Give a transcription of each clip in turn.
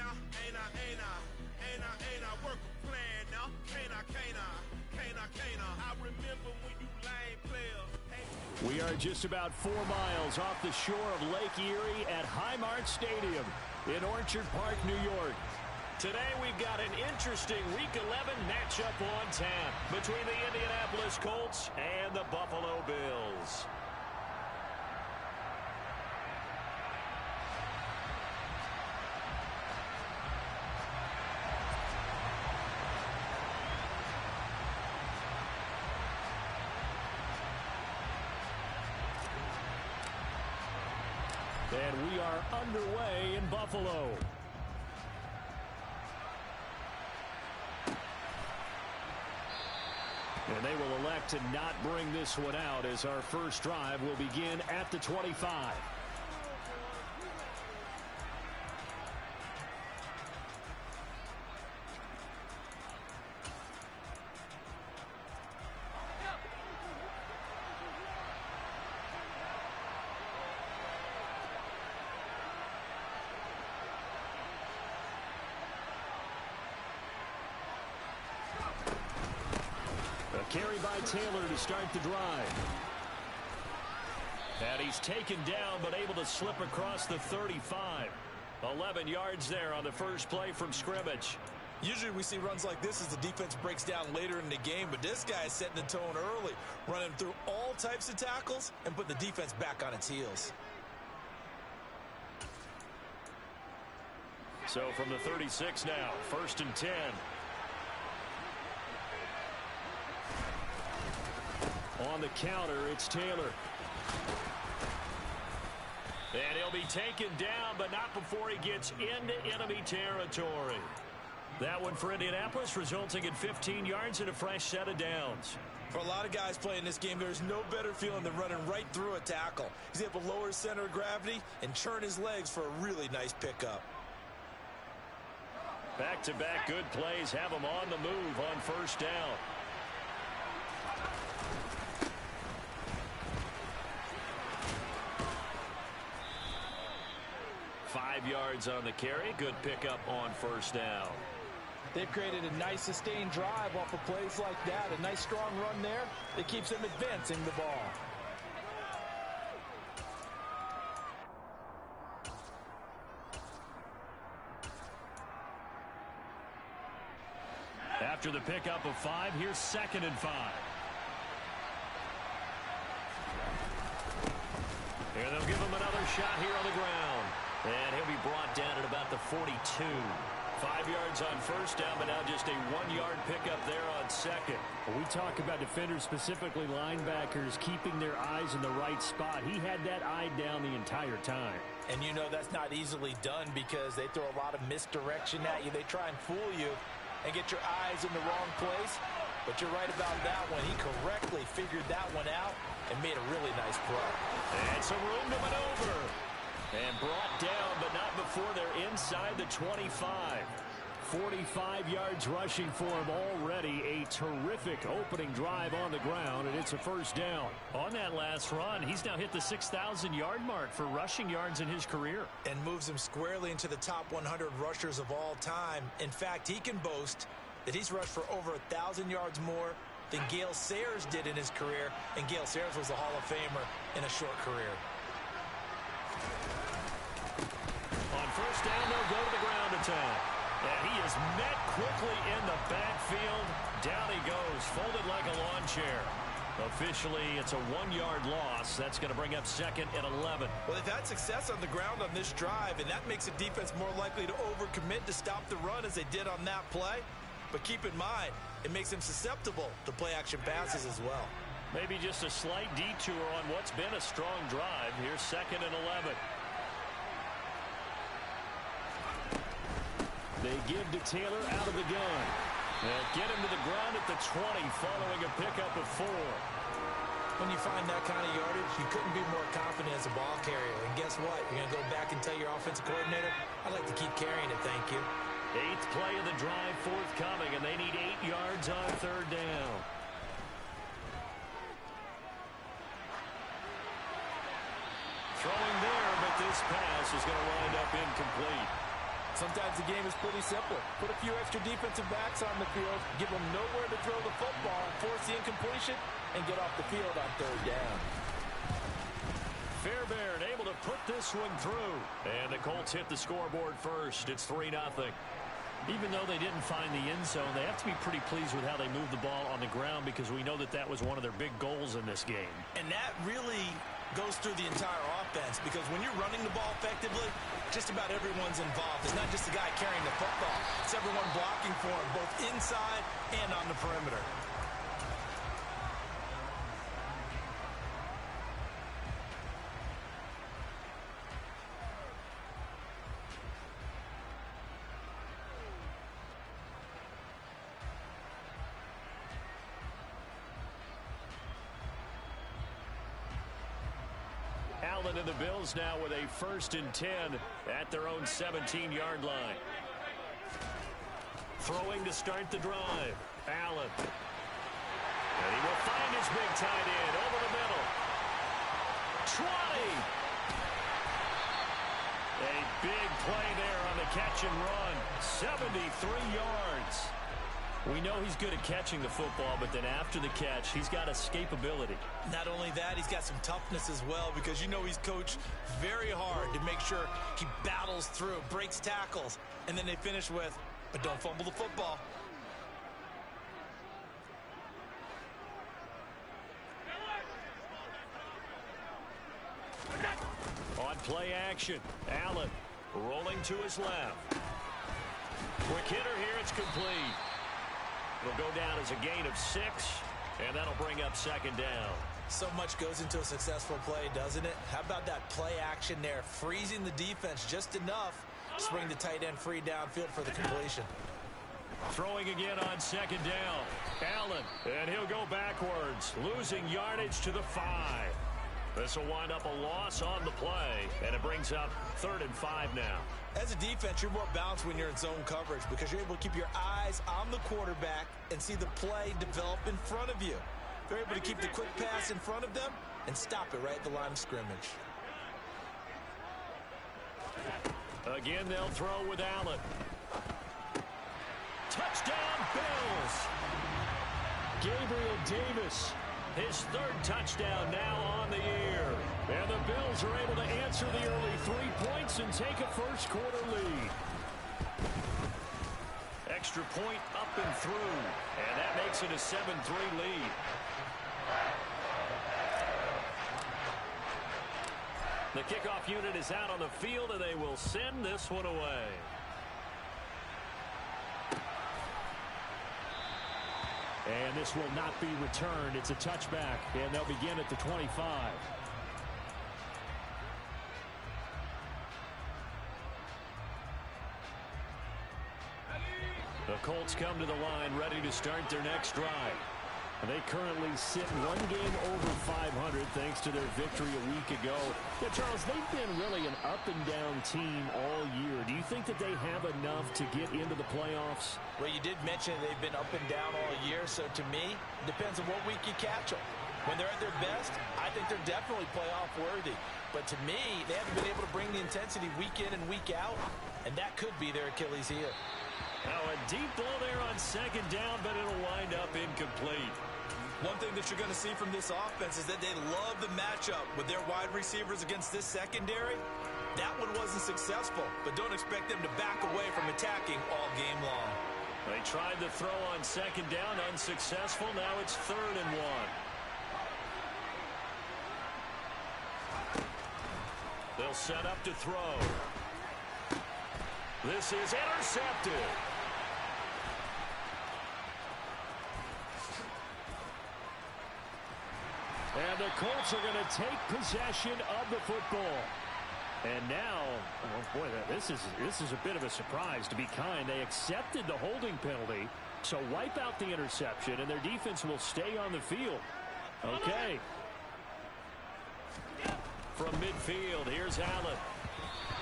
Ain't I work a plan now? Can't I remember when you lame players. We are just about 4 miles off the shore of Lake Erie at Highmark Stadium in Orchard Park, New York. Today we've got an interesting Week 11 matchup on tap between the Indianapolis Colts and the Buffalo Bills. And we are underway in Buffalo. And they will elect to not bring this one out as our first drive will begin at the 25. Carry by Taylor to start the drive. And he's taken down but able to slip across the 35. 11 yards there on the first play from scrimmage. Usually we see runs like this as the defense breaks down later in the game, but this guy is setting the tone early, running through all types of tackles and put the defense back on its heels. So from the 36 now, 1st and 10. On the counter, it's Taylor. And he'll be taken down, but not before he gets into enemy territory. That one for Indianapolis, resulting in 15 yards and a fresh set of downs. For a lot of guys playing this game, there's no better feeling than running right through a tackle. He's able to lower his center of gravity and churn his legs for a really nice pickup. Back-to-back good plays have him on the move on first down. 5 yards on the carry. Good pickup on first down. They've created a nice sustained drive off of plays like that. A nice strong run there that keeps them advancing the ball. After the pickup of 5, here's 2nd and 5. And they'll give him another shot here on the ground. And he'll be brought down at about the 42. 5 yards on first down, but now just a 1-yard pickup there on second. When we talk about defenders, specifically linebackers, keeping their eyes in the right spot, he had that eye down the entire time. And you know that's not easily done because they throw a lot of misdirection at you. They try and fool you and get your eyes in the wrong place. But you're right about that one. He correctly figured that one out and made a really nice play. And some room to maneuver. And brought down, but not before they're inside the 25. 45 yards rushing for him already. A terrific opening drive on the ground, and it's a first down. On that last run, he's now hit the 6,000-yard mark for rushing yards in his career. And moves him squarely into the top 100 rushers of all time. In fact, he can boast that he's rushed for over 1,000 yards more than Gale Sayers did in his career. And Gale Sayers was a Hall of Famer in a short career. On first down, they'll go to the ground attack. And he is met quickly in the backfield. Down he goes, folded like a lawn chair. Officially, it's a 1-yard loss. That's going to bring up 2nd and 11. Well, they've had success on the ground on this drive, and that makes the defense more likely to overcommit to stop the run as they did on that play. But keep in mind, it makes them susceptible to play-action passes as well. Maybe just a slight detour on what's been a strong drive. Here's 2nd and 11. They give to Taylor out of the gun. And get him to the ground at the 20 following a pickup of 4. When you find that kind of yardage, you couldn't be more confident as a ball carrier. And guess what? You're going to go back and tell your offensive coordinator, I'd like to keep carrying it, thank you. 8th play of the drive forthcoming, and they need 8 yards on third down. Throwing there, but this pass is going to wind up incomplete. Sometimes the game is pretty simple. Put a few extra defensive backs on the field, give them nowhere to throw the football, force the incompletion, and get off the field on third down. Fairbairn able to put this one through. And the Colts hit the scoreboard first. It's 3-0. Even though they didn't find the end zone, they have to be pretty pleased with how they moved the ball on the ground because we know that that was one of their big goals in this game. And that really goes through the entire offense because when you're running the ball effectively, just about everyone's involved. It's not just the guy carrying the football. It's everyone blocking for him, both inside and on the perimeter. Allen and the Bills now with a 1st and 10 at their own 17-yard line. Throwing to start the drive. Allen. And he will find his big tight end over the middle. 20. A big play there on the catch and run. 73 yards. We know he's good at catching the football, but then after the catch, he's got escapability. Not only that, he's got some toughness as well because you know he's coached very hard to make sure he battles through, breaks tackles, and then they finish with, but don't fumble the football. On play action, Allen rolling to his left. Quick hitter here, it's complete. It'll go down as a gain of 6, and that'll bring up 2nd down. So much goes into a successful play, doesn't it? How about that play action there, freezing the defense just enough to bring the tight end free downfield for the completion. Throwing again on 2nd down. Allen, and he'll go backwards, losing yardage to the 5. This will wind up a loss on the play, and it brings up 3rd and 5 now. As a defense, you're more balanced when you're in zone coverage because you're able to keep your eyes on the quarterback and see the play develop in front of you. They're able to keep the quick pass in front of them and stop it right at the line of scrimmage. Again, they'll throw with Allen. Touchdown, Bills! Gabriel Davis. His 3rd touchdown now on the year. And the Bills are able to answer the early 3 points and take a first-quarter lead. Extra point up and through. And that makes it a 7-3 lead. The kickoff unit is out on the field, and they will send this one away. And this will not be returned. It's a touchback, and they'll begin at the 25. The Colts come to the line ready to start their next drive. They currently sit 1 game over 500 thanks to their victory a week ago. Yeah, Charles, they've been really an up-and-down team all year. Do you think that they have enough to get into the playoffs? Well, you did mention they've been up and down all year, so to me, it depends on what week you catch them. When they're at their best, I think they're definitely playoff worthy. But to me, they haven't been able to bring the intensity week in and week out, and that could be their Achilles heel. Now a deep ball there on 2nd down, but it'll wind up incomplete. One thing that you're going to see from this offense is that they love the matchup with their wide receivers against this secondary. That one wasn't successful, but don't expect them to back away from attacking all game long. They tried the throw on 2nd down, unsuccessful. Now it's 3rd and 1. They'll set up to throw. This is intercepted. And the Colts are going to take possession of the football. And now, oh boy, this is a bit of a surprise, to be kind. They accepted the holding penalty, so wipe out the interception, and their defense will stay on the field. Okay. From midfield, here's Allen.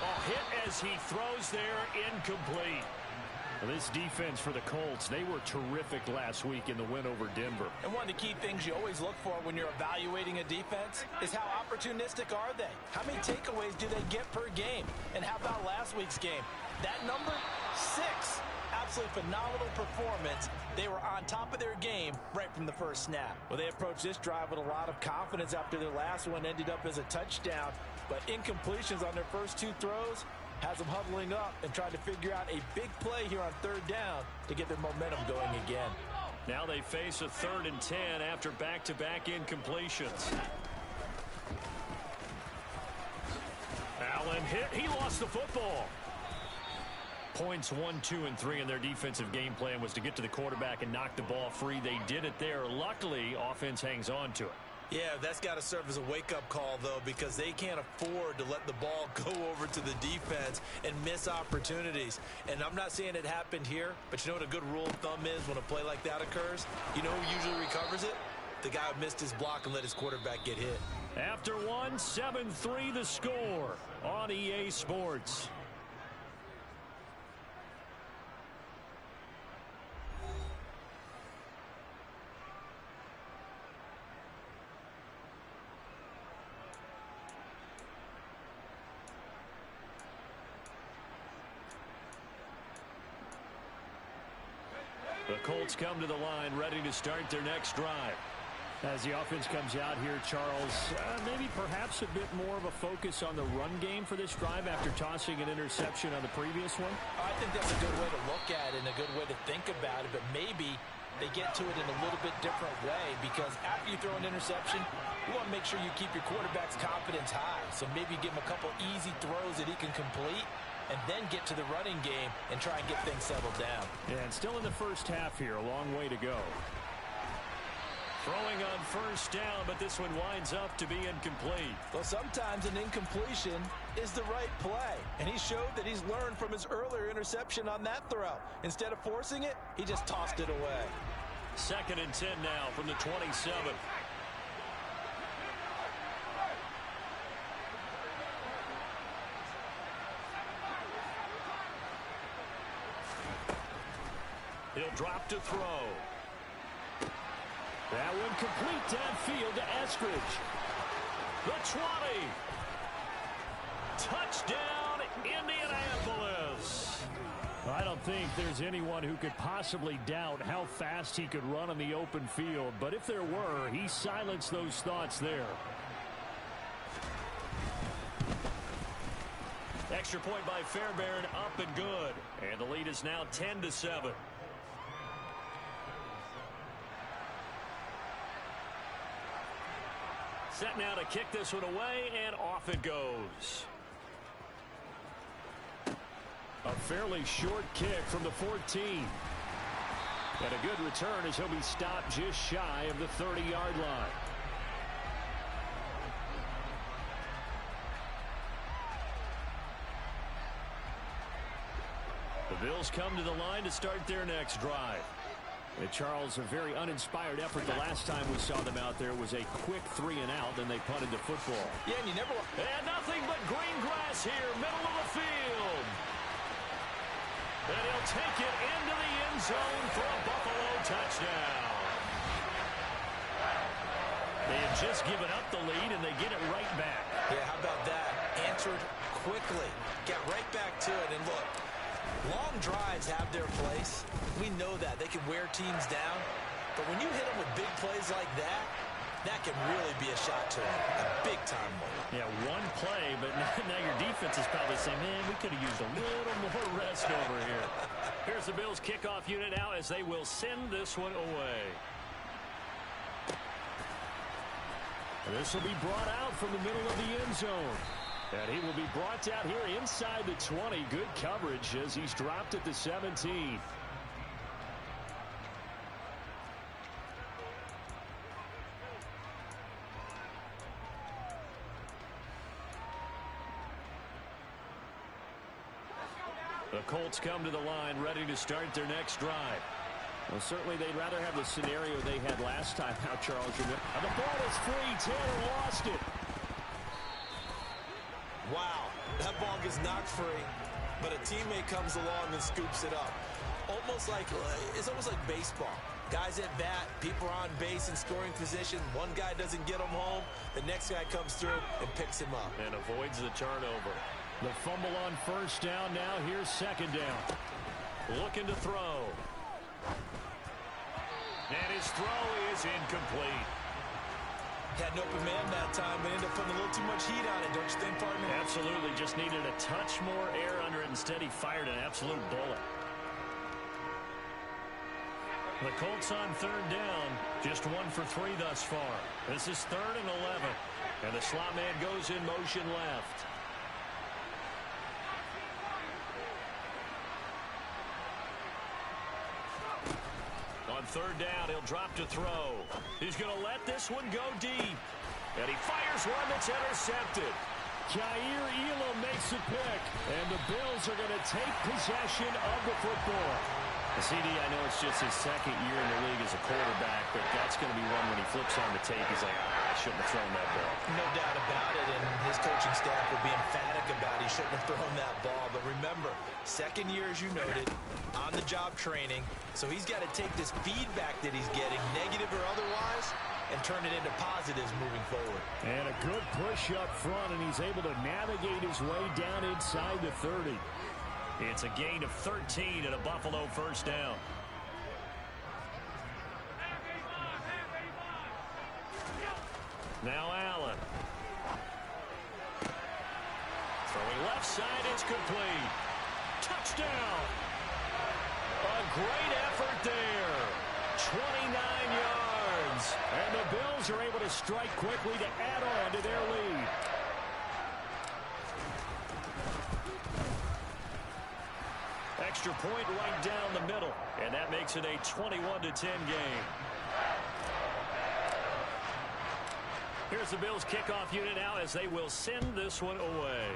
Oh, hit as he throws there, incomplete. This defense for the Colts, they were terrific last week in the win over Denver. And one of the key things you always look for when you're evaluating a defense is how opportunistic are they? How many takeaways do they get per game? And how about last week's game? That number, 6. Absolutely phenomenal performance. They were on top of their game right from the first snap. Well, they approached this drive with a lot of confidence after their last one ended up as a touchdown. But incompletions on their first 2 throws has them huddling up and trying to figure out a big play here on 3rd down to get their momentum going again. Now they face a 3rd and 10 after back-to-back incompletions. Allen hit. He lost the football. Points 1, 2, and 3 in their defensive game plan was to get to the quarterback and knock the ball free. They did it there. Luckily, offense hangs on to it. Yeah, that's got to serve as a wake-up call, though, because they can't afford to let the ball go over to the defense and miss opportunities. And I'm not saying it happened here, but you know what a good rule of thumb is when a play like that occurs? You know who usually recovers it? The guy who missed his block and let his quarterback get hit. After 1, 7-3 the score on EA Sports. The Colts come to the line, ready to start their next drive. As the offense comes out here, Charles, maybe perhaps a bit more of a focus on the run game for this drive after tossing an interception on the previous one? I think that's a good way to look at it and a good way to think about it, but maybe they get to it in a little bit different way, because after you throw an interception, you want to make sure you keep your quarterback's confidence high. So maybe give him a couple easy throws that he can complete, and then get to the running game and try and get things settled down. Yeah, and still in the first half here, a long way to go. Throwing on 1st down, but this one winds up to be incomplete. Well, sometimes an incompletion is the right play, and he showed that he's learned from his earlier interception on that throw. Instead of forcing it, he just tossed it away. 2nd and 10 now from the 27. He'll drop to throw. That one complete downfield to Eskridge. The 20. Touchdown, Indianapolis. I don't think there's anyone who could possibly doubt how fast he could run on the open field. But if there were, he silenced those thoughts there. Extra point by Fairbairn, up and good. And the lead is now 10-7. Set now to kick this one away, and off it goes. A fairly short kick from the 14. And a good return as he'll be stopped just shy of the 30-yard line. The Bills come to the line to start their next drive. And Charles, a very uninspired effort. The last time we saw them out there was a quick 3 and out, then they punted the football. Yeah, and you never... And nothing but green grass here, middle of the field. And he'll take it into the end zone for a Buffalo touchdown. They had just given up the lead, and they get it right back. Yeah, how about that? Answered quickly. Get right back to it, and look. Long drives have their place. We know that. They can wear teams down. But when you hit them with big plays like that, that can really be a shot to them. A big-time one. Yeah, one play, but now your defense is probably saying, man, we could have used a little more rest over here. Here's the Bills kickoff unit now as they will send this one away. This will be brought out from the middle of the end zone. And he will be brought out here inside the 20. Good coverage as he's dropped at the 17. The Colts come to the line ready to start their next drive. Well, certainly they'd rather have the scenario they had last time out, Charles. And the ball is free. Taylor lost it. Wow, that ball gets knocked free, but a teammate comes along and scoops it up. almost like baseball. Guys at bat, people are on base in scoring position. One guy doesn't get him home. The next guy comes through and picks him up. And avoids the turnover. The fumble on first down now. Here's second down. Looking to throw. And his throw is incomplete. Had an open man that time, but ended up putting a little too much heat on it, don't you think, partner? Absolutely. Just needed a touch more air under it. Instead, he fired an absolute bullet. The Colts on third down, just 1 for 3 thus far. This is 3rd and 11. And the slot man goes in motion left. On third down, he'll drop to throw. He's going to let this one go deep. And he fires one that's intercepted. Jair Elam makes a pick. And the Bills are going to take possession of the football. CD, I know it's just his second year in the league as a quarterback, but that's going to be one when he flips on the tape. He's like, I shouldn't have thrown that ball. No doubt about it, and his coaching staff will be emphatic about he shouldn't have thrown that ball. But remember, second year, as you noted, on-the-job training, so he's got to take this feedback that he's getting, negative or otherwise, and turn it into positives moving forward. And a good push up front, and he's able to navigate his way down inside the 30. It's a gain of 13 and a Buffalo first down. Now Allen. Throwing left side, it's complete. Touchdown. A great effort there. 29 yards. And the Bills are able to strike quickly to add on to their lead. Extra point right down the middle, and that makes it a 21-10 game. Here's the Bills kickoff unit now as they will send this one away.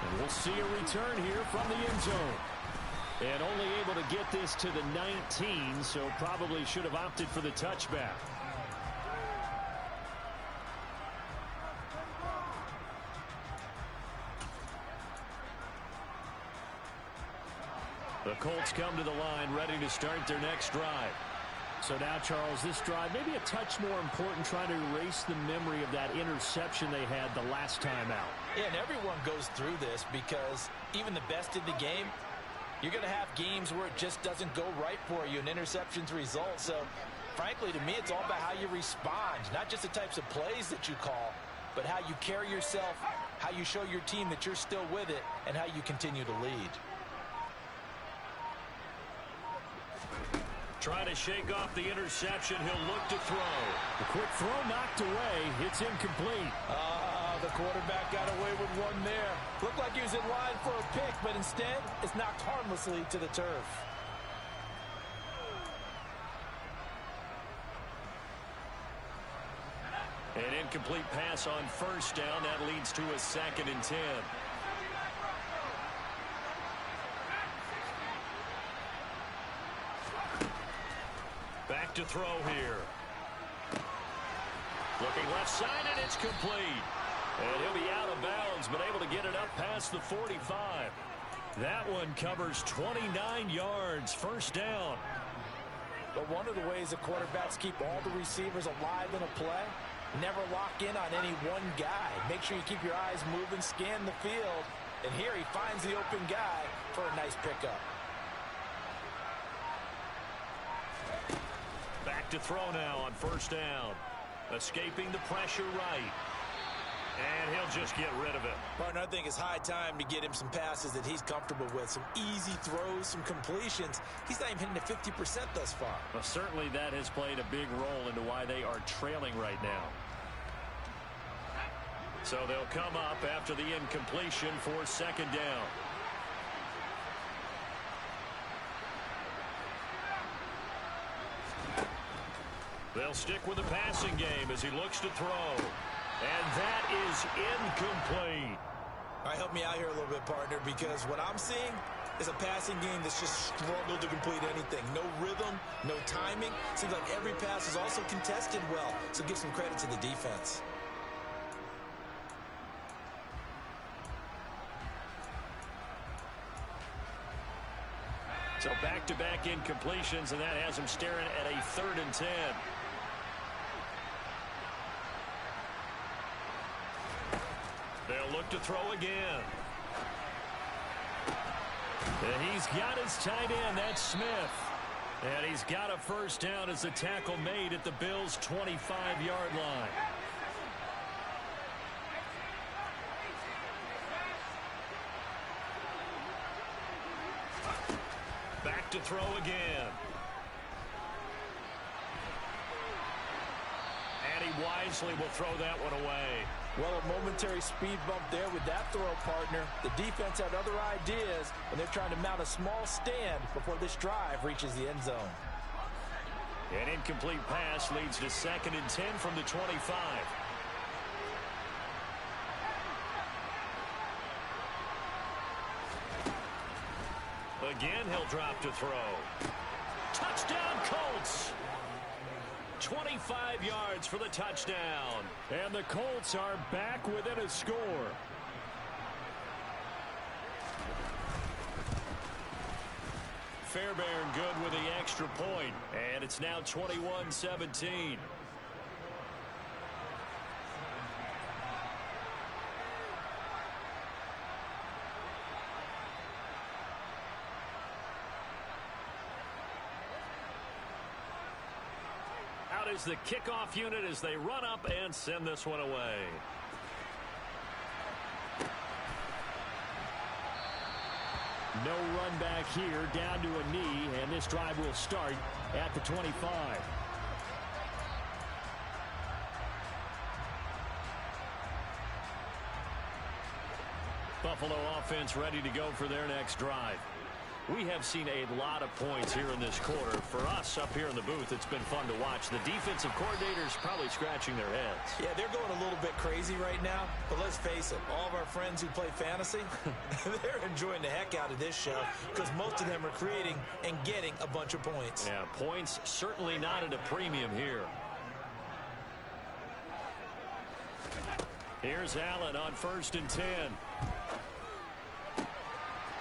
And we'll see a return here from the end zone. And only able to get this to the 19, so probably should have opted for the touchback. The Colts come to the line ready to start their next drive. So now, Charles, this drive maybe a touch more important, trying to erase the memory of that interception they had the last time out. Yeah, and everyone goes through this because even the best in the game, you're going to have games where it just doesn't go right for you and interceptions result. So, frankly, to me, it's all about how you respond, not just the types of plays that you call, but how you carry yourself, how you show your team that you're still with it, and how you continue to lead. Trying to shake off the interception. He'll look to throw. The quick throw knocked away. It's incomplete. The quarterback got away with one there. Looked like he was in line for a pick, but instead, it's knocked harmlessly to the turf. An incomplete pass on first down. That leads to a 2nd and 10. Back to throw here. Looking left side, and it's complete. And he'll be out of bounds, but able to get it up past the 45. That one covers 29 yards. First down. But one of the ways the quarterbacks keep all the receivers alive in a play, never lock in on any one guy. Make sure you keep your eyes moving, scan the field. And here he finds the open guy for a nice pickup. Back to throw now on first down. Escaping the pressure right. And he'll just get rid of it. Partner, I think it's high time to get him some passes that he's comfortable with. Some easy throws, some completions. He's not even hitting the 50% thus far. Well, certainly that has played a big role into why they are trailing right now. So they'll come up after the incompletion for second down. They'll stick with the passing game as he looks to throw. And that is incomplete. All right, help me out here a little bit, partner, because what I'm seeing is a passing game that's just struggled to complete anything. No rhythm, no timing. Seems like every pass is also contested well, so give some credit to the defense. So back-to-back incompletions, and that has him staring at a 3rd and 10. They'll look to throw again. And he's got his tight end, that's Smith. And he's got a first down as the tackle made at the Bills' 25-yard line. Back to throw again. And he wisely will throw that one away. Well, a momentary speed bump there with that throw, partner. The defense had other ideas, and they're trying to mount a small stand before this drive reaches the end zone. An incomplete pass leads to 2nd and 10 from the 25. Again, he'll drop to throw. Touchdown, Colts! 25 yards for the touchdown. And the Colts are back within a score. Fairbairn good with the extra point. And it's now 21-17. Out is the kickoff unit as they run up and send this one away. No run back here, down to a knee, and this drive will start at the 25. Buffalo offense ready to go for their next drive. We have seen a lot of points here in this quarter. For us up here in the booth, it's been fun to watch. The defensive coordinators probably scratching their heads. Yeah, they're going a little bit crazy right now, but let's face it, all of our friends who play fantasy, they're enjoying the heck out of this show because most of them are creating and getting a bunch of points. Yeah, points certainly not at a premium here. Here's Allen on 1st and 10.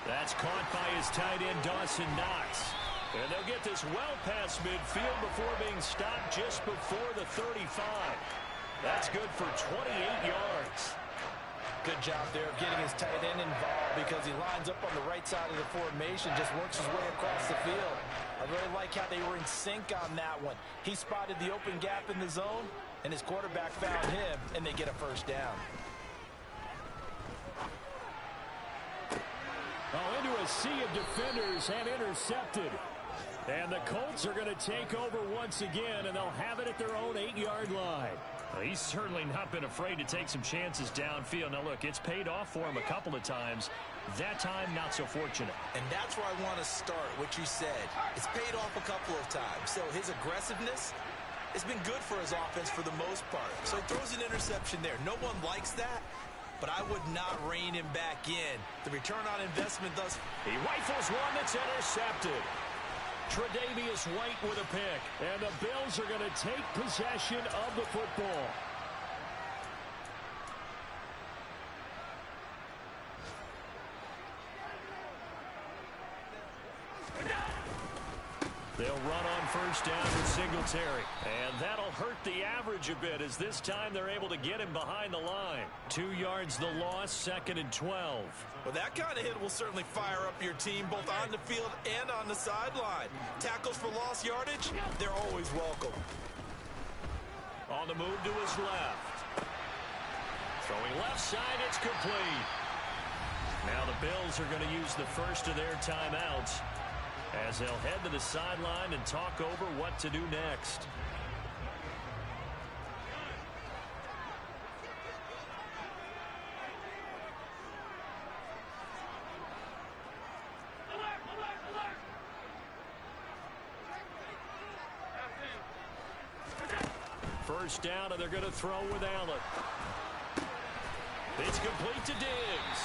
That's caught by his tight end, Dawson Knox. And they'll get this well past midfield before being stopped just before the 35. That's good for 28 yards. Good job there of getting his tight end involved because he lines up on the right side of the formation, just works his way across the field. I really like how they were in sync on that one. He spotted the open gap in the zone, and his quarterback found him, and they get a first down. Oh, into a sea of defenders and intercepted. And the Colts are going to take over once again, and they'll have it at their own 8-yard line. Well, he's certainly not been afraid to take some chances downfield. Now, look, it's paid off for him a couple of times. That time, not so fortunate. And that's where I want to start, what you said. It's paid off a couple of times. So his aggressiveness, it's been good for his offense for the most part. So he throws an interception there. No one likes that. But I would not rein him back in. The return on investment thus. He rifles one that's intercepted. Tre'Davious White with a pick. And the Bills are going to take possession of the football. They'll run on 1st down with Singletary. And that'll hurt the average a bit as this time they're able to get him behind the line. 2 yards the loss, 2nd and 12. Well, that kind of hit will certainly fire up your team both on the field and on the sideline. Tackles for lost yardage, they're always welcome. On the move to his left. Throwing left side, it's complete. Now the Bills are going to use the first of their timeouts as they'll head to the sideline and talk over what to do next. First down, and they're going to throw with Allen. It's complete to Diggs.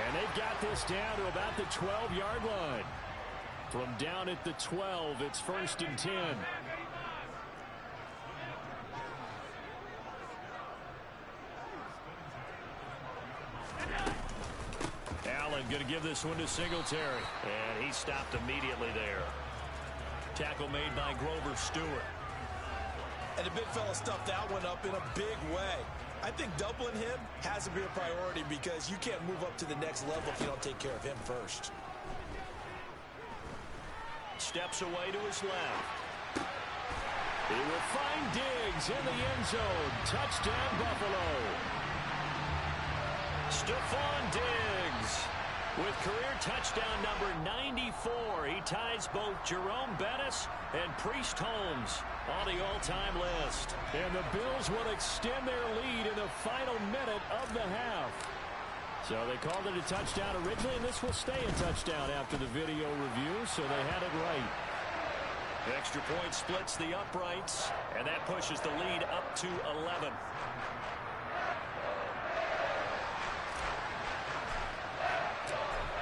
And they've got this down to about the 12-yard line. From down at the 12, it's 1st and 10. Allen Allen going to give this one to Singletary. And he stopped immediately there. Tackle made by Grover Stewart. And the big fella stuffed that one up in a big way. I think doubling him has to be a priority because you can't move up to the next level if you don't take care of him first. Steps away to his left. He will find Diggs in the end zone. Touchdown, Buffalo. Stephon Diggs with career touchdown number 94. He ties both Jerome Bettis and Priest Holmes on the all-time list. And the Bills will extend their lead in the final minute of the half. So they called it a touchdown originally, and this will stay a touchdown after the video review, so they had it right. Extra point splits the uprights, and that pushes the lead up to 11.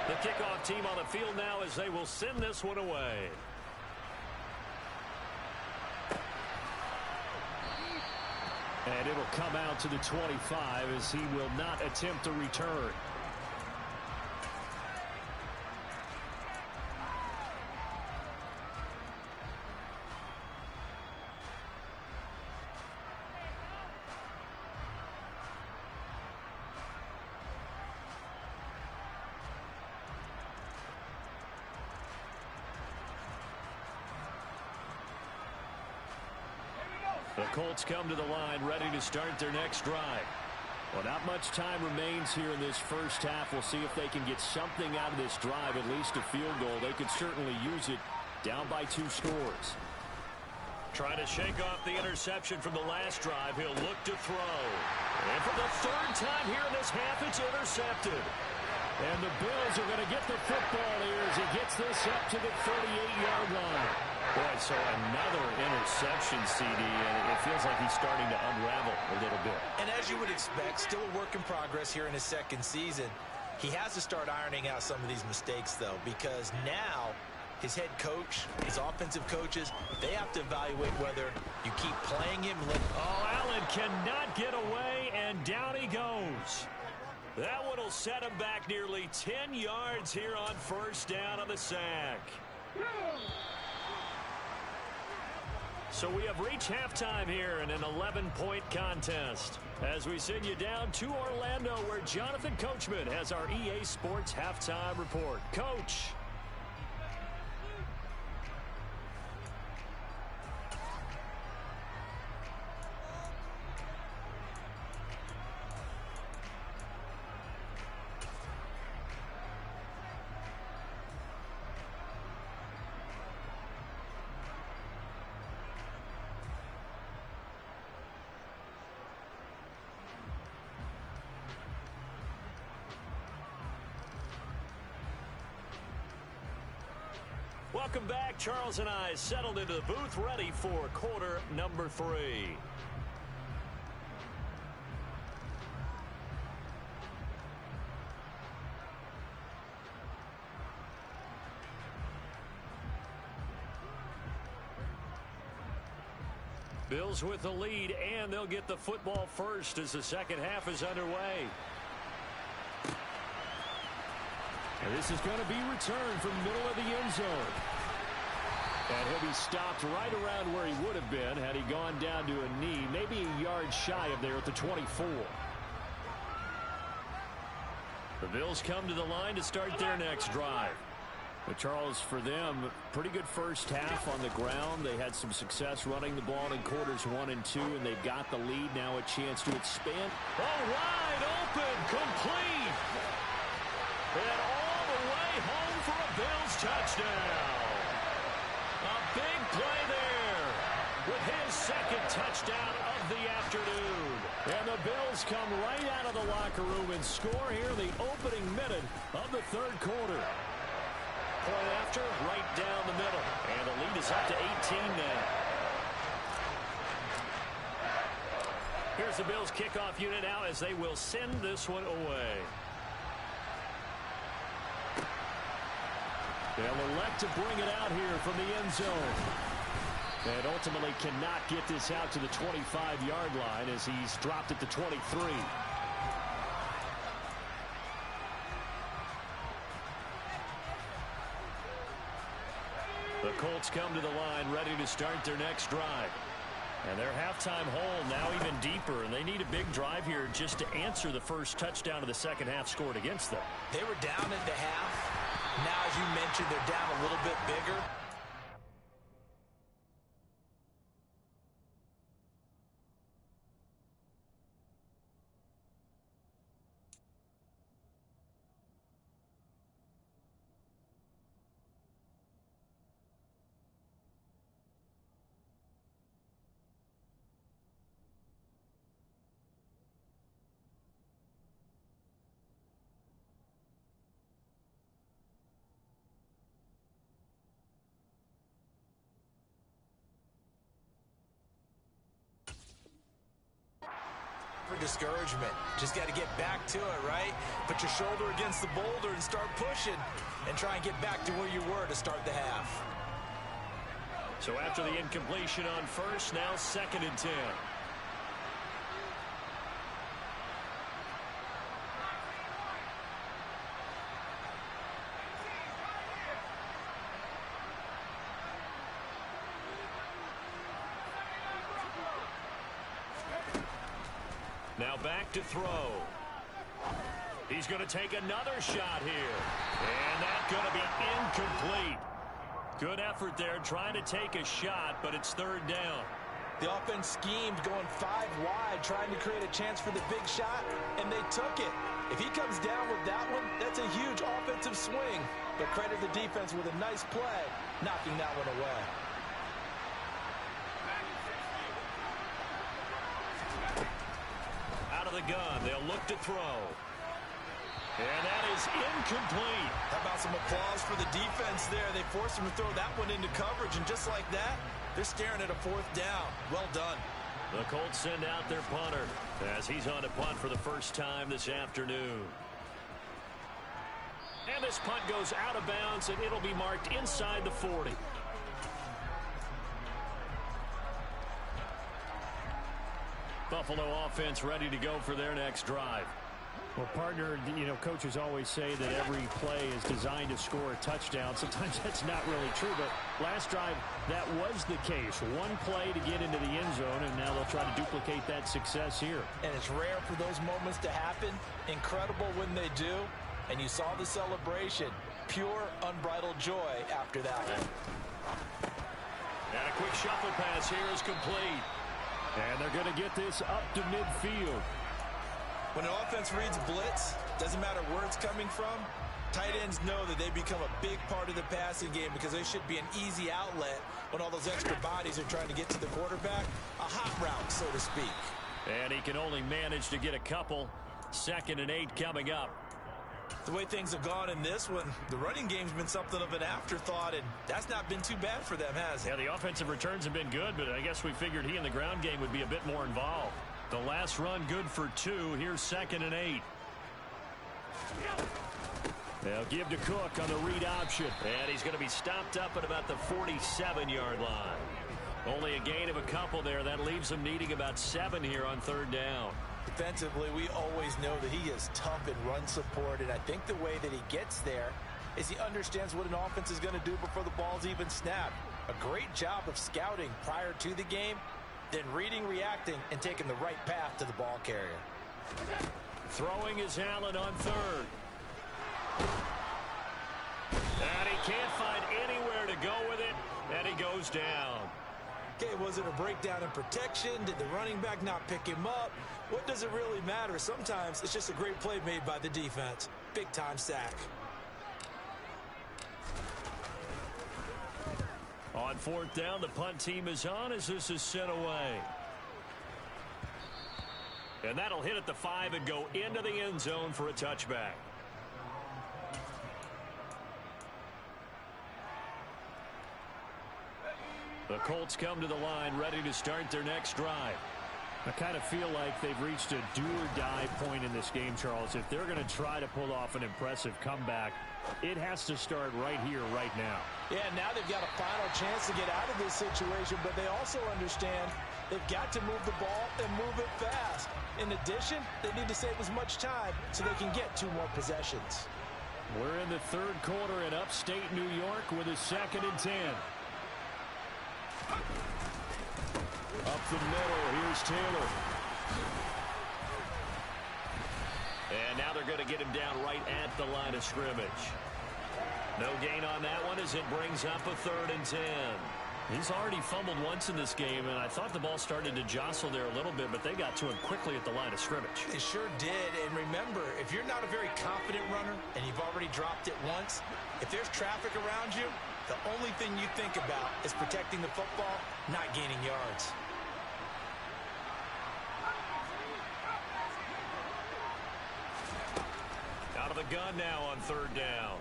The kickoff team on the field now as they will send this one away. And it'll come out to the 25 as he will not attempt to return. The Colts come to the line ready to start their next drive. Well, not much time remains here in this first half. We'll see if they can get something out of this drive, at least a field goal. They could certainly use it down by 2 scores. Trying to shake off the interception from the last drive. He'll look to throw. And for the third time here in this half, it's intercepted. And the Bills are going to get the football here as he gets this up to the 38-yard line. Boy, so another interception, CD, and it feels like he's starting to unravel a little bit. And as you would expect, still a work in progress here in his second season. He has to start ironing out some of these mistakes, though, because now his head coach, his offensive coaches, they have to evaluate whether you keep playing him. Oh, Allen cannot get away, and down he goes. That one will set him back nearly 10 yards here on first down on the sack. So we have reached halftime here in an 11-point contest as we send you down to Orlando where Jonathan Coachman has our EA Sports halftime report. Coach. Welcome back. Charles and I settled into the booth ready for quarter number 3. Bills with the lead, and they'll get the football first as the second half is underway. And this is going to be returned from middle of the end zone. And he'll be stopped right around where he would have been had he gone down to a knee, maybe a yard shy of there at the 24. The Bills come to the line to start their next drive. But Charles, for them, pretty good first half on the ground. They had some success running the ball in quarters 1 and 2, and they've got the lead now, a chance to expand. Oh, wide open, complete. And all the way home for a Bills touchdown. A big play there with his second touchdown of the afternoon. And the Bills come right out of the locker room and score here in the opening minute of the third quarter. Point after, right down the middle. And the lead is up to 18 now. Here's the Bills kickoff unit now as they will send this one away. They'll elect to bring it out here from the end zone. And ultimately cannot get this out to the 25-yard line as he's dropped at the 23. The Colts come to the line ready to start their next drive. And their halftime hole now even deeper, and they need a big drive here just to answer the first touchdown of the second half scored against them. They were down at the half. Now, as you mentioned, they're down a little bit bigger. For discouragement. Just got to get back to it, right? Put your shoulder against the boulder and start pushing and try and get back to where you were to start the half. So after the incompletion on first, now 2nd and 10. Now back to throw. He's going to take another shot here. And that's going to be incomplete. Good effort there trying to take a shot, but it's 3rd down. The offense schemed going 5 wide, trying to create a chance for the big shot, and they took it. If he comes down with that one, that's a huge offensive swing. But credit the defense with a nice play, knocking that one away. Out of the gun, they'll look to throw. And that is incomplete. How about some applause for the defense there? They forced him to throw that one into coverage, and just like that, they're staring at a 4th down. Well done. The Colts send out their punter as he's on to punt for the first time this afternoon. And this punt goes out of bounds, and it'll be marked inside the 40. Buffalo offense ready to go for their next drive. Well, partner, coaches always say that every play is designed to score a touchdown. Sometimes that's not really true, but last drive, that was the case. One play to get into the end zone, and now they'll try to duplicate that success here. And it's rare for those moments to happen. Incredible when they do. And you saw the celebration. Pure, unbridled joy after that one. And a quick shuffle pass here is complete. And they're going to get this up to midfield. When an offense reads blitz, doesn't matter where it's coming from, tight ends know that they become a big part of the passing game because they should be an easy outlet when all those extra bodies are trying to get to the quarterback. A hot route, so to speak. And he can only manage to get a couple. 2nd and 8 coming up. The way things have gone in this one, the running game's been something of an afterthought, and that's not been too bad for them, has it? Yeah, the offensive returns have been good, but I guess we figured he in the ground game would be a bit more involved. The last run good for 2. Here's 2nd and 8. They'll give to Cook on the read option. And he's going to be stopped up at about the 47-yard line. Only a gain of a couple there. That leaves them needing about 7 here on 3rd down. Defensively, we always know that he is tough in run support, and I think the way that he gets there is he understands what an offense is going to do before the ball's even snapped. A great job of scouting prior to the game, then reading, reacting, and taking the right path to the ball carrier. Throwing is Allen on 3rd. And he can't find anywhere to go with it, and he goes down. Okay, was it a breakdown in protection? Did the running back not pick him up? What does it really matter? Sometimes it's just a great play made by the defense. Big-time sack. On 4th down, the punt team is on as this is sent away. And that'll hit at the 5 and go into the end zone for a touchback. The Colts come to the line ready to start their next drive. I kind of feel like they've reached a do-or-die point in this game, Charles. If they're going to try to pull off an impressive comeback, it has to start right here, right now. Yeah, now they've got a final chance to get out of this situation, but they also understand they've got to move the ball and move it fast. In addition, they need to save as much time so they can get 2 more possessions. We're in the 3rd quarter in upstate New York with a 2nd and 10. Up the middle, here's Taylor. And now they're going to get him down right at the line of scrimmage. No gain on that one as it brings up a 3rd and 10. He's already fumbled once in this game, and I thought the ball started to jostle there a little bit, but they got to him quickly at the line of scrimmage. They sure did, and remember, if you're not a very confident runner and you've already dropped it once, if there's traffic around you, the only thing you think about is protecting the football, not gaining yards. Out of the gun now on 3rd down.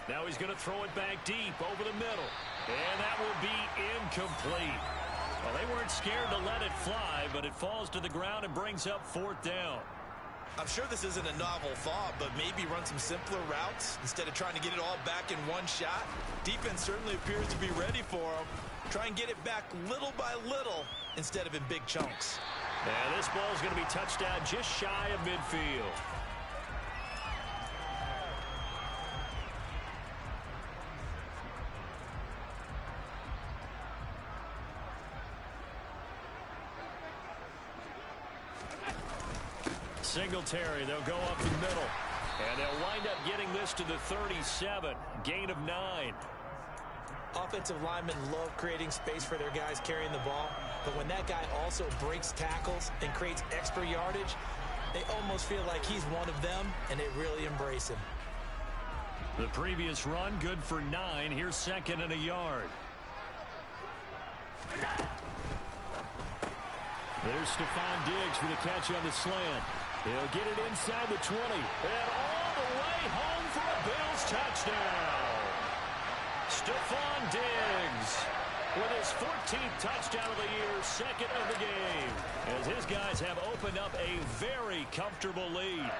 Now he's going to throw it back deep over the middle. And that will be incomplete. Well, they weren't scared to let it fly, but it falls to the ground and brings up 4th down. I'm sure this isn't a novel thought, but maybe run some simpler routes instead of trying to get it all back in one shot. Defense certainly appears to be ready for him. Try and get it back little by little instead of in big chunks. And this ball is going to be touched down just shy of midfield. Singletary, they'll go up the middle. And they'll wind up getting this to the 37. Gain of 9. Offensive linemen love creating space for their guys carrying the ball, but when that guy also breaks tackles and creates extra yardage, they almost feel like he's one of them, and they really embrace him. The previous run, good for 9. Here's 2nd and a yard. There's Stephon Diggs for the catch on the slant. He'll get it inside the 20. And all the way home for a Bills touchdown. Stephon Diggs with his 14th touchdown of the year, 2nd of the game, as his guys have opened up a very comfortable lead.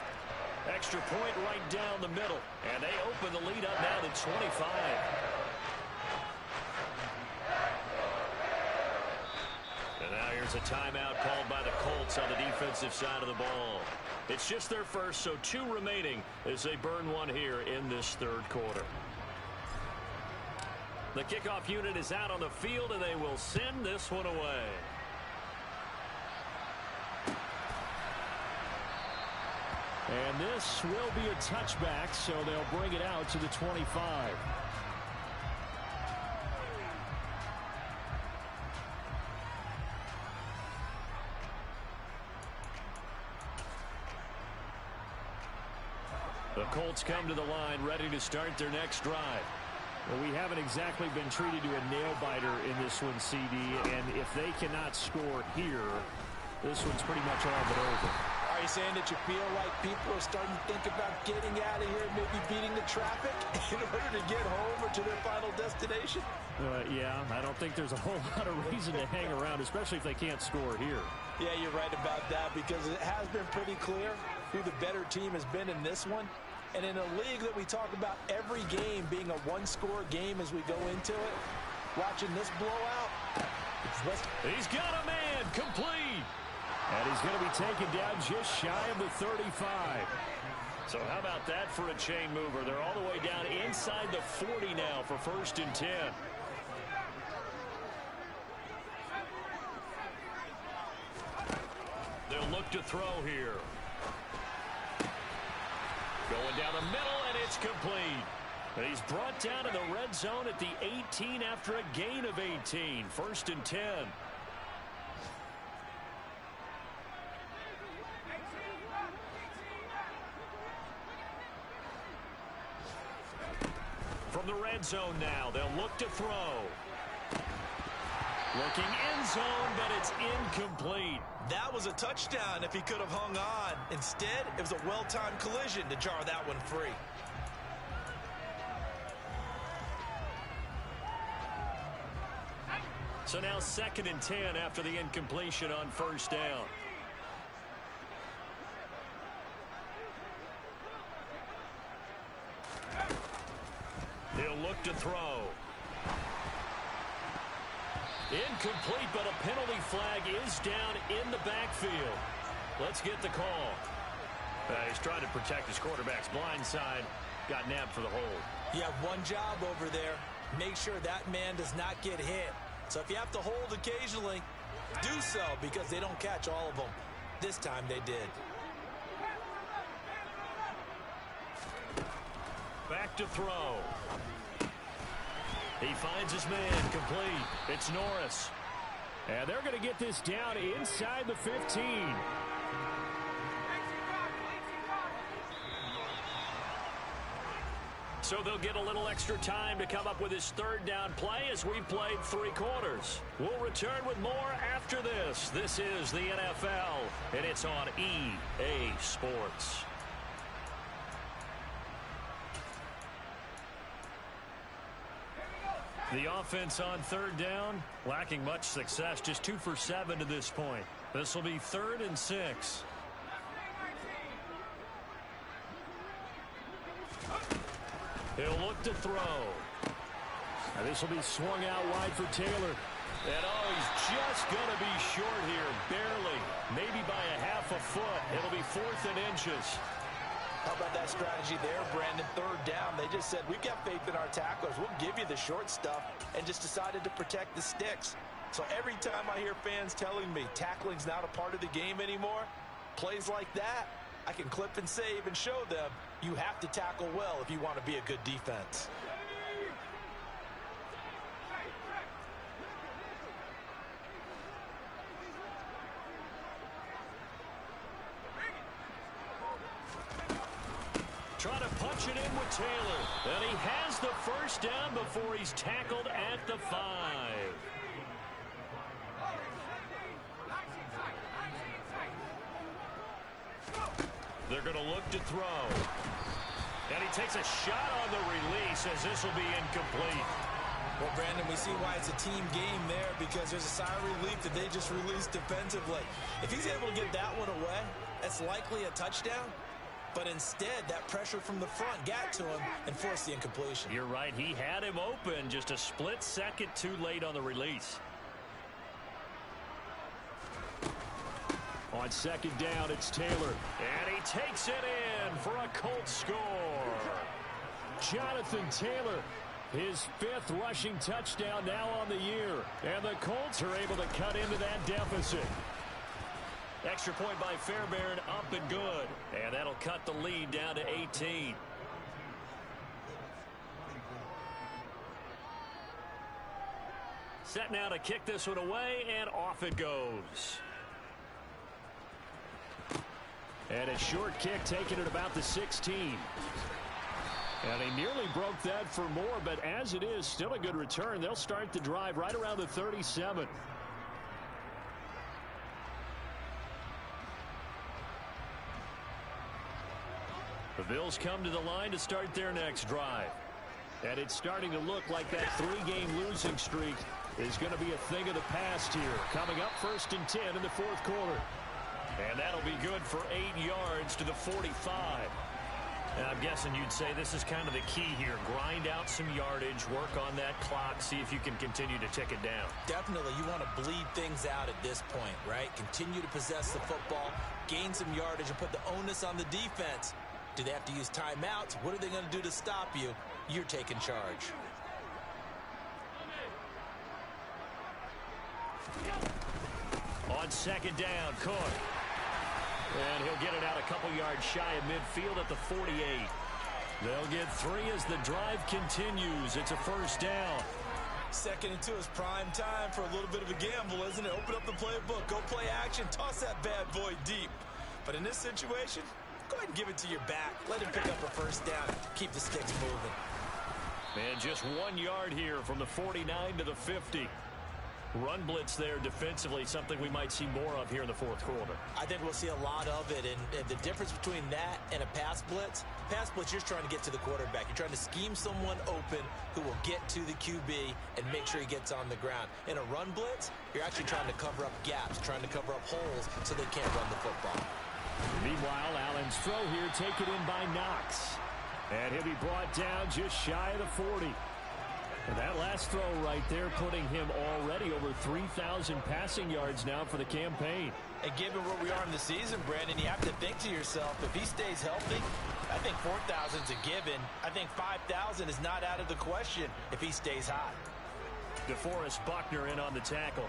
Extra point right down the middle, and they open the lead up now to 25. And now here's a timeout called by the Colts on the defensive side of the ball. It's just their first, so 2 remaining as they burn one here in this 3rd quarter. The kickoff unit is out on the field, and they will send this one away. And this will be a touchback, so they'll bring it out to the 25. The Colts come to the line ready to start their next drive. Well, we haven't exactly been treated to a nail-biter in this one, CD, and if they cannot score here, this one's pretty much all but over. Are you saying that you feel like people are starting to think about getting out of here and maybe beating the traffic in order to get home or to their final destination? Yeah, I don't think there's a whole lot of reason to hang around, especially if they can't score here. Yeah, you're right about that, because it has been pretty clear who the better team has been in this one. And in a league that we talk about every game being a one-score game as we go into it, watching this blowout, he's got a man complete. And he's going to be taken down just shy of the 35. So how about that for a chain mover? They're all the way down inside the 40 now for 1st and 10. They'll look to throw here. Going down the middle, and it's complete. And he's brought down in the red zone at the 18 after a gain of 18. 1st and 10. From the red zone now, they'll look to throw. Looking end zone, but it's incomplete. That was a touchdown if he could have hung on. Instead, it was a well-timed collision to jar that one free. So now 2nd and 10 after the incompletion on 1st down. He'll look to throw. Incomplete, but a penalty flag is down in the backfield. Let's get the call. He's trying to protect his quarterback's blind side. Got nabbed for the hold. You have one job over there. make sure that man does not get hit. So if you have to hold occasionally, do so, because they don't catch all of them. This time they did. Back to throw. He finds his man complete. It's Norris. And they're going to get this down inside the 15. So they'll get a little extra time to come up with his third down play as we've played 3 quarters. We'll return with more after this. This is the NFL, and it's on EA Sports. The offense on third down, lacking much success, just 2 for 7 to this point. This will be 3rd and 6. He'll look to throw. Now this will be swung out wide for Taylor. And he's just going to be short here, barely, maybe by a half a foot. It'll be 4th and inches. How about that strategy there, Brandon? 3rd down. They just said, we've got faith in our tacklers. We'll give you the short stuff, and just decided to protect the sticks. So every time I hear fans telling me tackling's not a part of the game anymore, plays like that, I can clip and save and show them you have to tackle well if you want to be a good defense. Trying to punch it in with Taylor. And he has the first down before he's tackled at the 5. They're going to look to throw. And he takes a shot on the release as this will be incomplete. Well, Brandon, we see why it's a team game there, because there's a sigh of relief that they just released defensively. If he's able to get that one away, that's likely a touchdown. But instead, that pressure from the front got to him and forced the incompletion. You're right. He had him open, just a split second too late on the release. On 2nd down, it's Taylor. And he takes it in for a Colts score. Jonathan Taylor, his 5th rushing touchdown now on the year. And the Colts are able to cut into that deficit. Extra point by Fairbairn, up and good. And that'll cut the lead down to 18. Set now to kick this one away, and off it goes. And a short kick taken at about the 16. And he nearly broke that for more, but as it is, still a good return. They'll start the drive right around the 37. The Bills come to the line to start their next drive. And it's starting to look like that 3-game losing streak is going to be a thing of the past here. Coming up 1st and 10 in the 4th quarter. And that'll be good for 8 yards to the 45. And I'm guessing you'd say this is kind of the key here. Grind out some yardage, work on that clock, see if you can continue to tick it down. Definitely, you want to bleed things out at this point, right? Continue to possess the football, gain some yardage, and put the onus on the defense. Do they have to use timeouts? What are they going to do to stop you? You're taking charge. On 2nd down, Cook. And he'll get it out a couple yards shy of midfield at the 48. They'll get 3 as the drive continues. It's a 1st down. 2nd and 2 is prime time for a little bit of a gamble, isn't it? Open up the playbook, go play action, toss that bad boy deep. But in this situation, go ahead and give it to your back. Let him pick up a 1st down. Keep the sticks moving. And just 1 yard here from the 49 to the 50. Run blitz there defensively, something we might see more of here in the 4th quarter. I think we'll see a lot of it, and the difference between that and a pass blitz, you're just trying to get to the quarterback. You're trying to scheme someone open who will get to the QB and make sure he gets on the ground. In a run blitz, you're actually trying to cover up gaps, trying to cover up holes so they can't run the football. Meanwhile, Allen's throw here taken in by Knox. And he'll be brought down just shy of the 40. And that last throw right there putting him already over 3,000 passing yards now for the campaign. And given where we are in the season, Brandon, you have to think to yourself, if he stays healthy, I think 4,000 is a given. I think 5,000 is not out of the question if he stays hot. DeForest Buckner in on the tackle.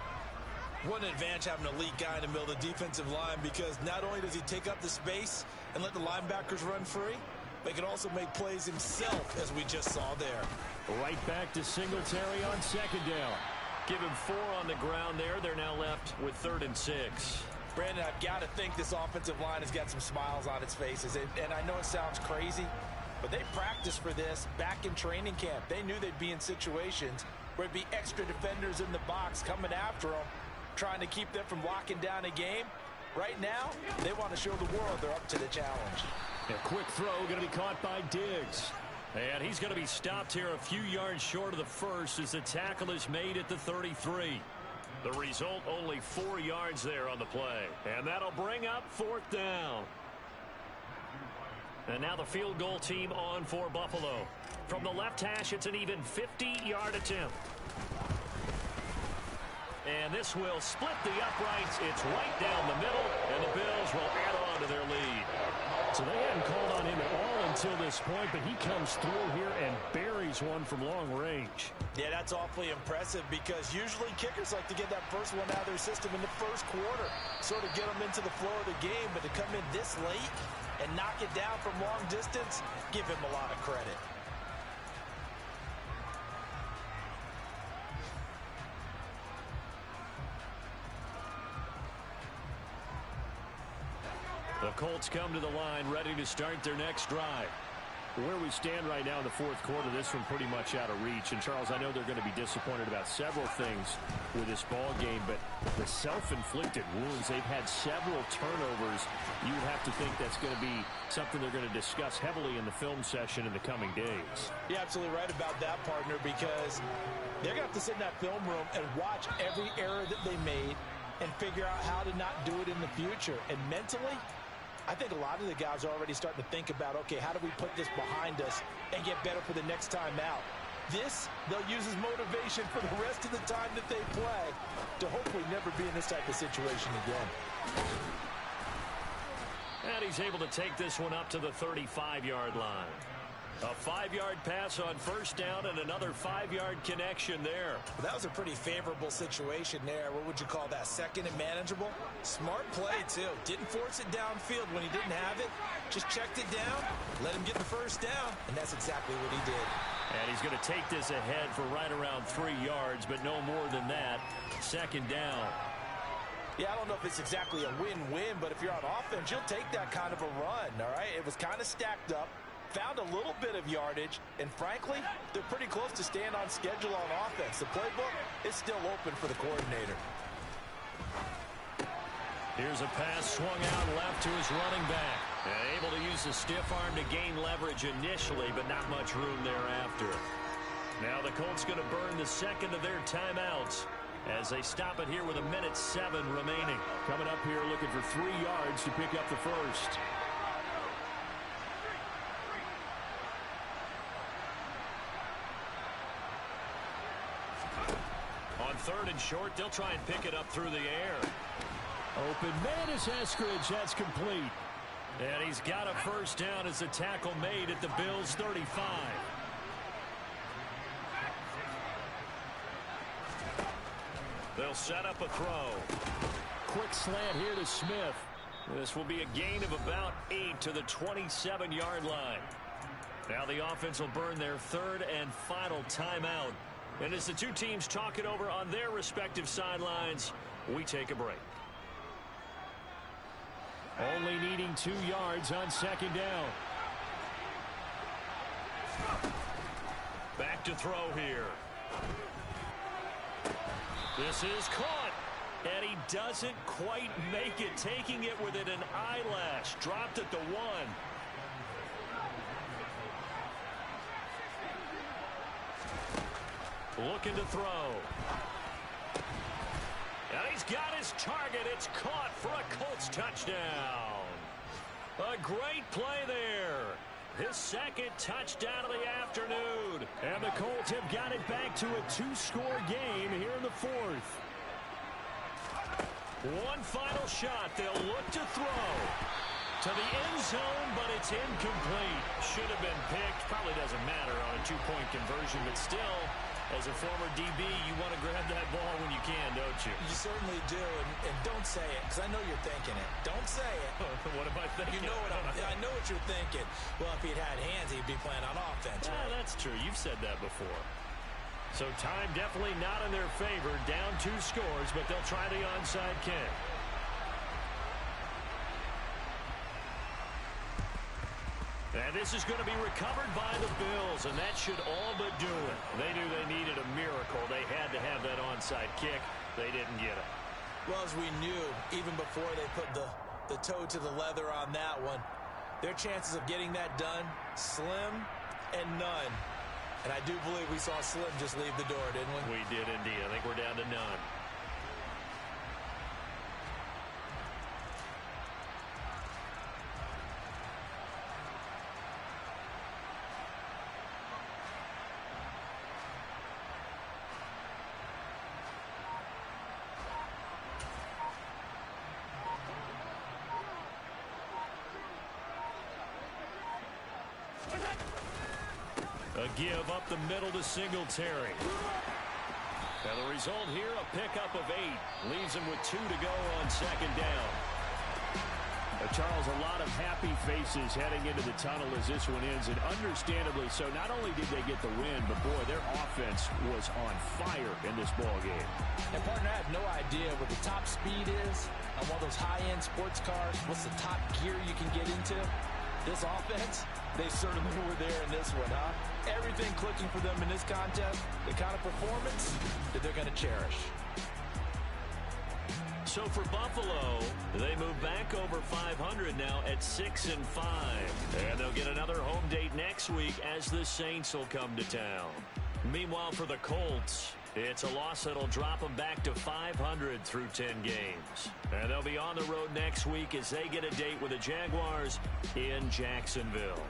What an advantage having an elite guy in the middle of the defensive line, because not only does he take up the space and let the linebackers run free, but he can also make plays himself, as we just saw there. Right back to Singletary on second down. Give him 4 on the ground there. They're now left with 3rd and 6. Brandon, I've got to think this offensive line has got some smiles on its faces. And I know it sounds crazy, but they practiced for this back in training camp. They knew they'd be in situations where it'd be extra defenders in the box coming after them, trying to keep them from locking down a game. Right now, they want to show the world they're up to the challenge. A quick throw going to be caught by Diggs. And he's going to be stopped here a few yards short of the first as the tackle is made at the 33. The result, only 4 yards there on the play. And that'll bring up 4th down. And now the field goal team on for Buffalo. From the left hash, it's an even 50-yard attempt. And this will split the uprights. It's right down the middle, and the Bills will add on to their lead. So they hadn't called on him at all until this point, but he comes through here and buries one from long range. Yeah, that's awfully impressive, because usually kickers like to get that first one out of their system in the first quarter, sort of get them into the flow of the game, but to come in this late and knock it down from long distance, give him a lot of credit. The Colts come to the line, ready to start their next drive. Where we stand right now in the 4th quarter, this one pretty much out of reach. And, Charles, I know they're going to be disappointed about several things with this ball game, but the self-inflicted wounds, they've had several turnovers. You would have to think that's going to be something they're going to discuss heavily in the film session in the coming days. You're absolutely right about that, partner, because they're going to have to sit in that film room and watch every error that they made and figure out how to not do it in the future. And mentally, I think a lot of the guys are already starting to think about, okay, how do we put this behind us and get better for the next time out? This, they'll use as motivation for the rest of the time that they play to hopefully never be in this type of situation again. And he's able to take this one up to the 35-yard line. A 5-yard pass on first down and another 5-yard connection there. Well, that was a pretty favorable situation there. What would you call that? Second and manageable? Smart play, too. Didn't force it downfield when he didn't have it. Just checked it down, let him get the first down, and that's exactly what he did. And he's going to take this ahead for right around 3 yards, but no more than that. Second down. Yeah, I don't know if it's exactly a win-win, but if you're on offense, you'll take that kind of a run, all right? It was kind of stacked up. Found a little bit of yardage, and frankly, they're pretty close to staying on schedule on offense. The playbook is still open for the coordinator. Here's a pass swung out left to his running back. And able to use the stiff arm to gain leverage initially, but not much room thereafter. Now the Colts going to burn the second of their timeouts as they stop it here with 1:07 remaining. Coming up here looking for 3 yards to pick up the first. On 3rd and short, they'll try and pick it up through the air. Open man is Eskridge. That's complete. And he's got a first down as the tackle made at the Bills' 35. They'll set up a throw. Quick slant here to Smith. This will be a gain of about 8 to the 27-yard line. Now the offense will burn their 3rd and final timeout. And as the two teams talk it over on their respective sidelines, we take a break. Only needing 2 yards on second down. Back to throw here. This is caught. And he doesn't quite make it, taking it within an eyelash. Dropped at the 1. Looking to throw. And he's got his target. It's caught for a Colts touchdown. A great play there. his second touchdown of the afternoon. And the Colts have got it back to a 2-score game here in the fourth. One final shot. They'll look to throw to the end zone, but it's incomplete. Should have been picked. Probably doesn't matter on a two-point conversion, but still, as a former DB, you want to grab that ball when you can, don't you? You certainly do, and don't say it, because I know you're thinking it. Don't say it. What am I thinking? You know what I know what you're thinking. Well, if he'd had hands, he'd be playing on offense, right? That's true. You've said that before. So time definitely not in their favor. Down 2 scores, but they'll try the onside kick. And this is going to be recovered by the Bills, and that should all but do it. They knew they needed a miracle. They had to have that onside kick. They didn't get it. Well, as we knew, even before they put the toe to the leather on that one, their chances of getting that done, slim and none. And I do believe we saw Slim just leave the door, didn't we? We did indeed. I think we're down to none. A give up the middle to Singletary. And the result here, a pickup of 8. Leaves him with 2 to go on second down. Charles, a lot of happy faces heading into the tunnel as this one ends, and understandably so. Not only did they get the win, but boy, their offense was on fire in this ball game. And partner, I have no idea what the top speed is on one of those high-end sports cars. What's the top gear you can get into? This offense, they certainly were there in this one, huh? Everything clicking for them in this contest, the kind of performance that they're going to cherish. So for Buffalo, they move back over 500 now at 6-5. And they'll get another home date next week as the Saints will come to town. Meanwhile, for the Colts, it's a loss that'll drop them back to 500 through 10 games. And they'll be on the road next week as they get a date with the Jaguars in Jacksonville.